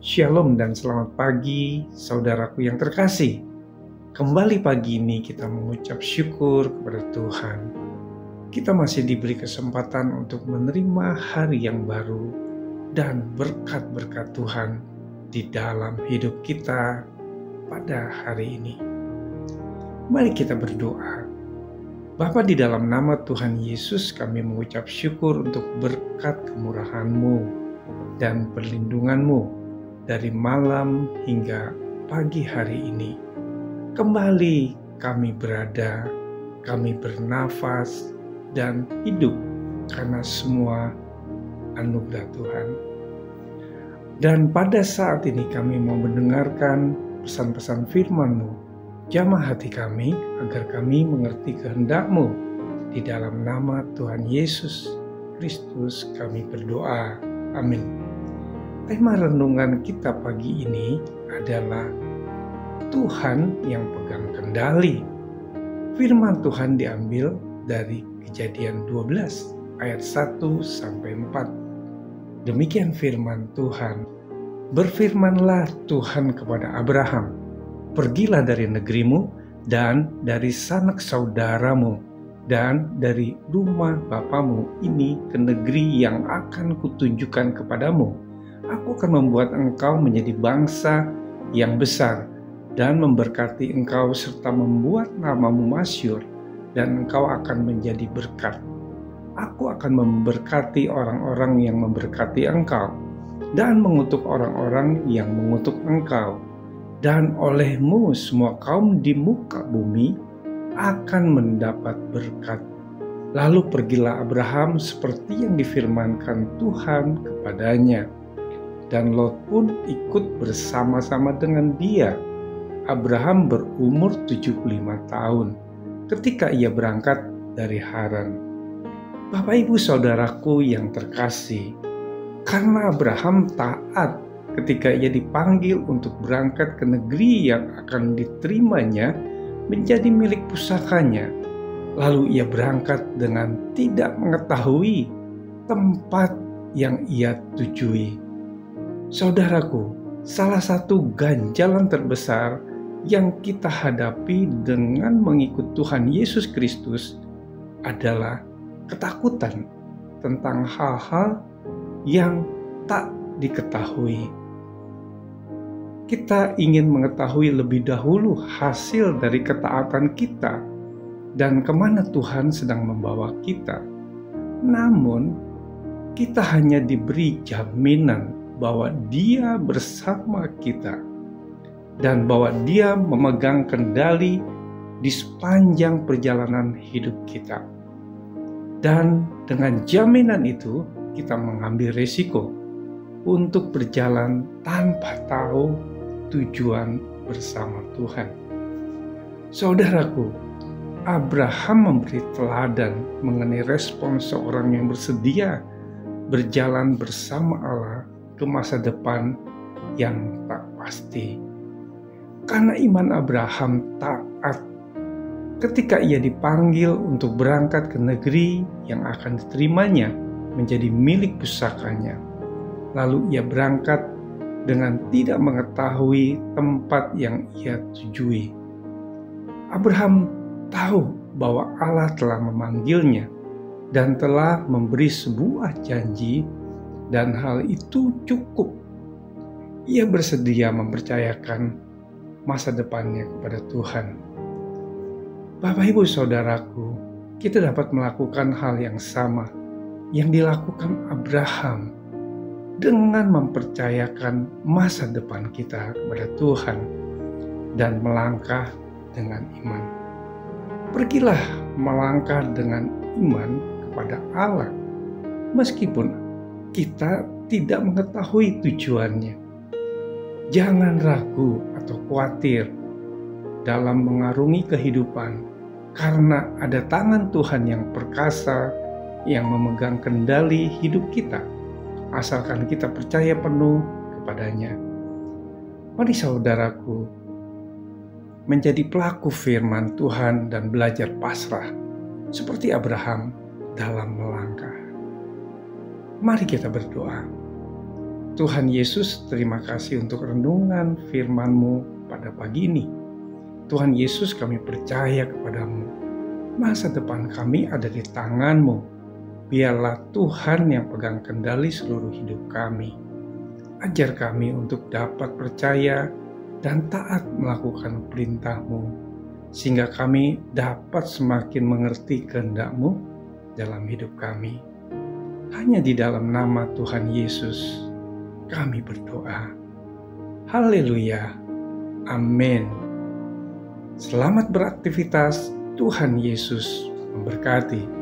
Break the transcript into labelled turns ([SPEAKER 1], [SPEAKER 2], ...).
[SPEAKER 1] Shalom dan selamat pagi, saudaraku yang terkasih. Kembali pagi ini kita mengucap syukur kepada Tuhan. Kita masih diberi kesempatan untuk menerima hari yang baru dan berkat-berkat Tuhan di dalam hidup kita pada hari ini. Mari kita berdoa. Bapa, di dalam nama Tuhan Yesus kami mengucap syukur untuk berkat kemurahan-Mu dan perlindungan-Mu dari malam hingga pagi hari ini. Kembali kami berada, kami bernafas dan hidup karena semua anugerah Tuhan. Dan pada saat ini kami mau mendengarkan pesan-pesan firman-Mu. Jamah hati kami agar kami mengerti kehendak-Mu. Di dalam nama Tuhan Yesus Kristus kami berdoa. Amin. Tema renungan kita pagi ini adalah Tuhan yang pegang kendali. Firman Tuhan diambil dari Kejadian 12 ayat 1 sampai 4. Demikian firman Tuhan. Berfirmanlah Tuhan kepada Abraham, "Pergilah dari negerimu dan dari sanak saudaramu dan dari rumah bapamu ini ke negeri yang akan kutunjukkan kepadamu. Aku akan membuat engkau menjadi bangsa yang besar dan memberkati engkau serta membuat namamu masyhur, dan engkau akan menjadi berkat. Aku akan memberkati orang-orang yang memberkati engkau dan mengutuk orang-orang yang mengutuk engkau. Dan olehmu semua kaum di muka bumi akan mendapat berkat." Lalu pergilah Abraham seperti yang difirmankan Tuhan kepadanya. Dan Lot pun ikut bersama-sama dengan dia. Abraham berumur 75 tahun ketika ia berangkat dari Haran. Bapak Ibu Saudaraku yang terkasih, karena Abraham taat ketika ia dipanggil untuk berangkat ke negeri yang akan diterimanya menjadi milik pusakanya, lalu ia berangkat dengan tidak mengetahui tempat yang ia tujui. Saudaraku, salah satu ganjalan terbesar yang kita hadapi dengan mengikut Tuhan Yesus Kristus adalah ketakutan tentang hal-hal yang tak diketahui. Kita ingin mengetahui lebih dahulu hasil dari ketaatan kita dan kemana Tuhan sedang membawa kita. Namun, kita hanya diberi jaminan bahwa Dia bersama kita dan bahwa Dia memegang kendali di sepanjang perjalanan hidup kita. Dan dengan jaminan itu, kita mengambil risiko untuk berjalan tanpa tahu tujuan bersama Tuhan. Saudaraku, Abraham memberi teladan mengenai respons seorang yang bersedia berjalan bersama Allah ke masa depan yang tak pasti. Karena iman Abraham taat ketika ia dipanggil untuk berangkat ke negeri yang akan diterimanya menjadi milik pusakanya. Lalu ia berangkat dengan tidak mengetahui tempat yang ia tujui. Abraham tahu bahwa Allah telah memanggilnya dan telah memberi sebuah janji, dan hal itu cukup. Ia bersedia mempercayakan masa depannya kepada Tuhan. Bapak Ibu Saudaraku, kita dapat melakukan hal yang sama yang dilakukan Abraham dengan mempercayakan masa depan kita kepada Tuhan dan melangkah dengan iman. Pergilah melangkah dengan iman kepada Allah meskipun kita tidak mengetahui tujuannya. Jangan ragu atau khawatir dalam mengarungi kehidupan, karena ada tangan Tuhan yang perkasa yang memegang kendali hidup kita, asalkan kita percaya penuh kepadanya. Mari saudaraku, menjadi pelaku firman Tuhan dan belajar pasrah seperti Abraham dalam melangkah. Mari kita berdoa. Tuhan Yesus, terima kasih untuk renungan firman-Mu pada pagi ini. Tuhan Yesus, kami percaya kepadamu. Masa depan kami ada di tangan-Mu. Biarlah Tuhan yang pegang kendali seluruh hidup kami. Ajar kami untuk dapat percaya dan taat melakukan perintah-Mu, sehingga kami dapat semakin mengerti kehendak-Mu dalam hidup kami. Hanya di dalam nama Tuhan Yesus kami berdoa. Haleluya. Amin. Selamat beraktivitas. Tuhan Yesus memberkati.